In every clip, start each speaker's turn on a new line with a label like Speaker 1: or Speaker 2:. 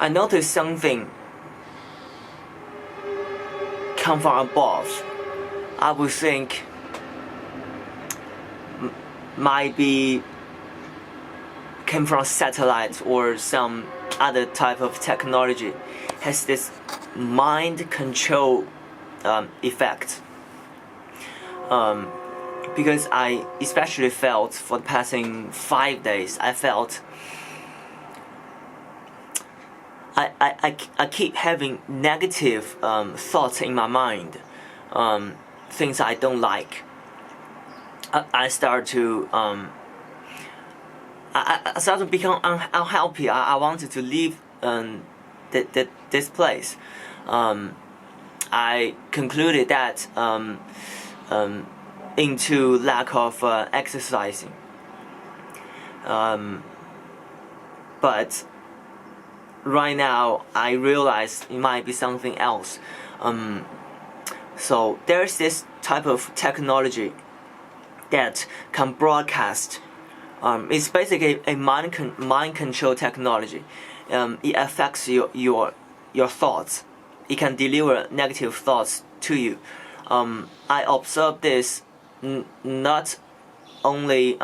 Speaker 1: I noticed something come from above, I would think might be came from satellite or some other type of technology, has this mind control effect. Because I especially felt for the passing 5 days, I felt I keep having negative thoughts in my mind, things I don't like. I start to I start to become unhappy. I wanted to leave this place. I concluded that into lack of exercising. But right now I realize it might be something else. So there's this type of technology that can broadcast. It's basically a mind control technology. It affects your thoughts. It can deliver negative thoughts to you. I observed this not only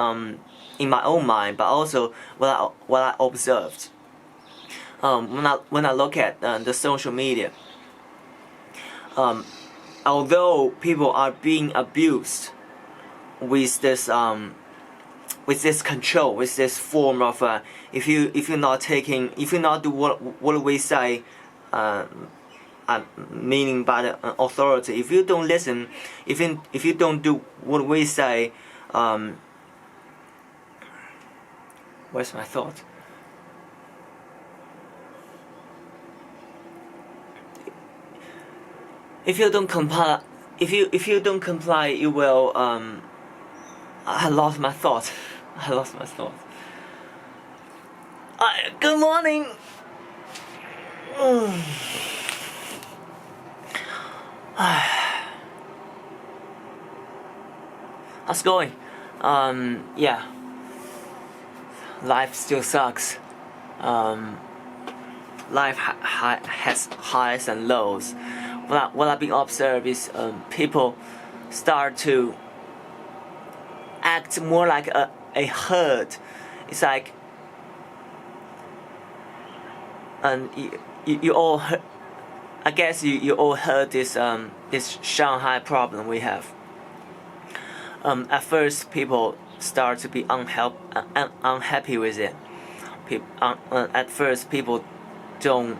Speaker 1: in my own mind, but also what I observed when I look at the social media. Although people are being abused with this control, with this form of if you're not do what we say, meaning by the authority, if you don't listen, if you don't do what we say, where's my thought? If you don't comply, you will. I lost my thought. Good morning. How's it going? Yeah. Life still sucks. Life has highs and lows. What I've been observed is people start to act more like a herd. It's like, and you all heard, I guess you all heard this Shanghai problem we have. At first people start to be unhappy with it. At first people don't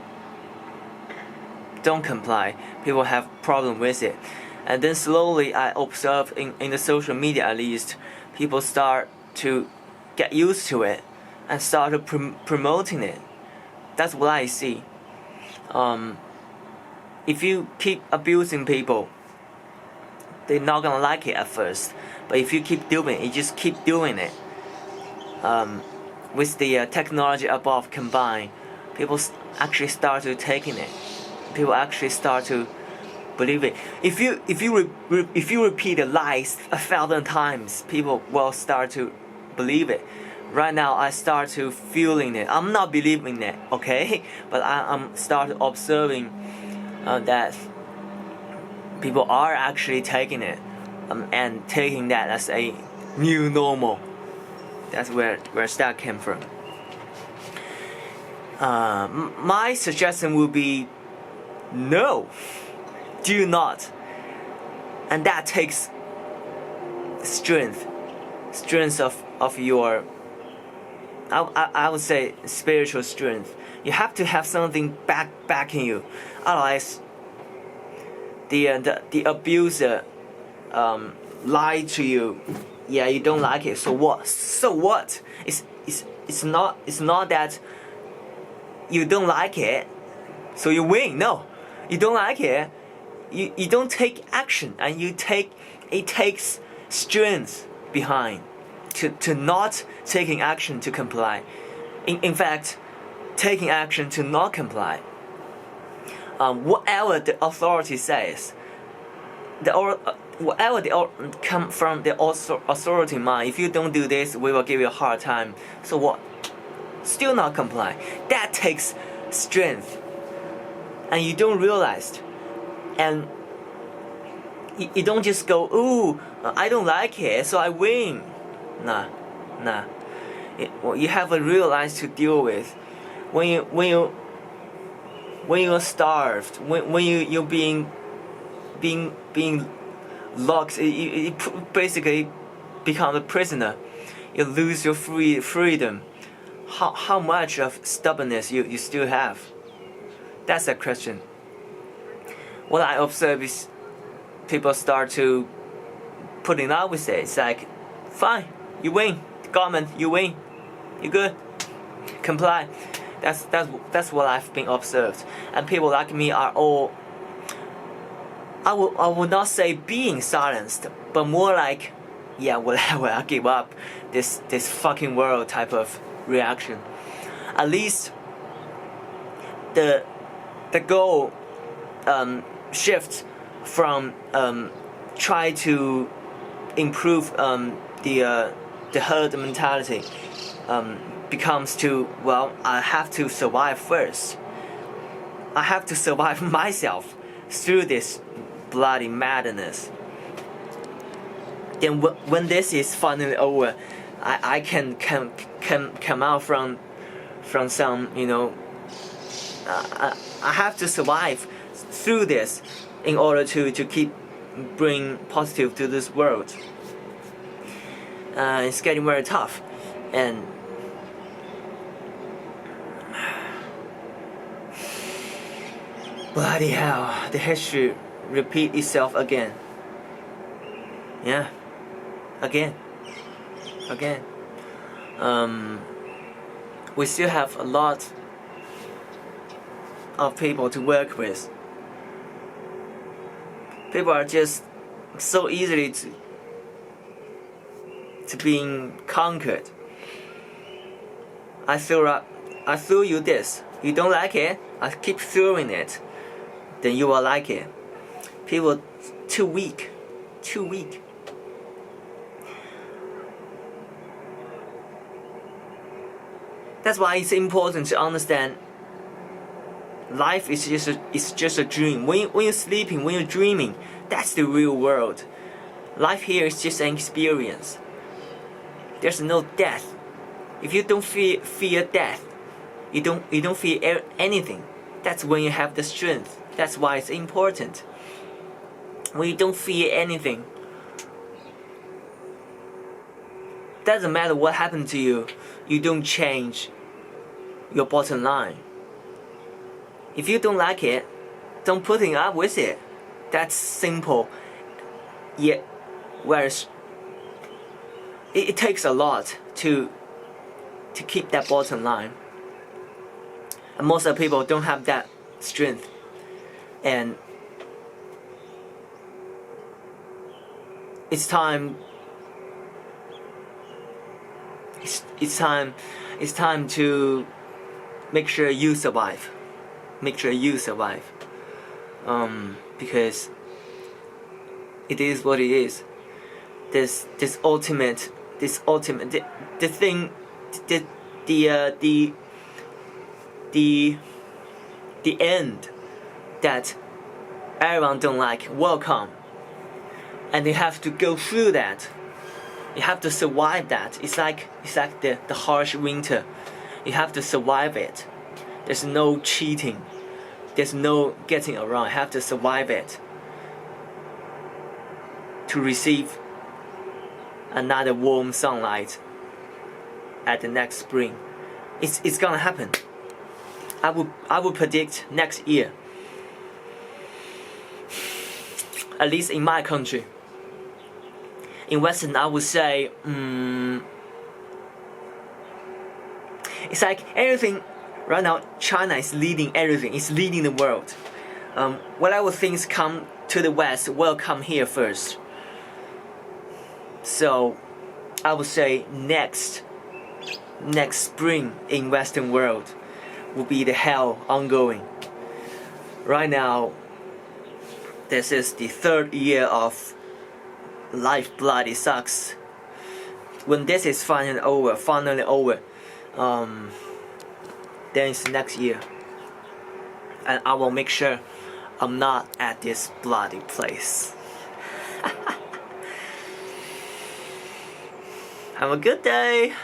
Speaker 1: comply. People have problem with it, and then slowly I observe in the social media, at least, people start to get used to it and start to promoting it. That's what I see. If you keep abusing people, they're not gonna like it at first. But if you keep doing it, you just keep doing it. With the technology above combined, people actually start to taking it. People actually start to believe it. If you repeat the lies 1,000 times, people will start to believe it. Right now, I start to feeling it. I'm not believing it, okay? But I'm start observing that people are actually taking it, and taking that as a new normal. That's where that came from. My suggestion would be, no, do not. And that takes strength of your, I would say, spiritual strength. You have to have something backing you. Otherwise, the abuser lied to you. Yeah, you don't like it. So what? It's not that you don't like it, so you win. No, you don't like it. You don't take action, and it takes strength behind to not taking action to comply. In fact, taking action to not comply. Whatever the authority says, whatever come from the authority mind. If you don't do this, we will give you a hard time. So what? Still not comply. That takes strength, and you don't realize, and you don't just go, ooh, I don't like it, so I win. Nah. You have a real life to deal with. When you're starved, when you're being locked, you basically become a prisoner. You lose your freedom. How much of stubbornness you still have? That's a question. What I observe is people start to putting up with it. It's like, fine, you win. Government, you win. You good. Comply. That's what I've been observed. And people like me are all, I would not say being silenced, but more like, yeah, whatever, I give up this fucking world type of reaction. At least the goal shifts from try to improve the herd mentality, becomes to, well, I have to survive first. I have to survive myself through this bloody madness. Then when this is finally over, I can come out from some, I have to survive through this in order to keep bring positive to this world. It's getting very tough, and bloody hell, the history repeat itself again. Yeah, again. We still have a lot of people to work with. People are just so easily to being conquered. I threw you this. You don't like it? I keep throwing it. Then you will like it. People too weak. That's why it's important to understand life is just a dream. When you're sleeping, when you're dreaming, that's the real world. Life here is just an experience. There's no death. If you don't fear death, you don't fear anything. That's when you have the strength. That's why it's important. When you don't fear anything, doesn't matter what happened to you, you don't change your bottom line. If you don't like it, don't put up with it. That's simple. Yet, whereas it takes a lot to keep that bottom line. And most of the people don't have that strength. And it's time to make sure you survive. Because it is what it is. This ultimate the thing, the end that everyone don't like will come, and you have to go through that. You have to survive that. It's like the harsh winter. You have to survive it. There's no cheating. There's no getting around. You have to survive it to receive another warm sunlight at the next spring. It's gonna happen. I would predict next year. At least in my country. In Western, I would say, it's like everything right now. China is leading everything. It's leading the world. Whatever things come to the West will come here first. So, I would say next spring in Western world will be the hell ongoing. Right now, this is the third year of life bloody sucks. When this is finally over, then it's next year. and I will make sure I'm not at this bloody place. Have a good day.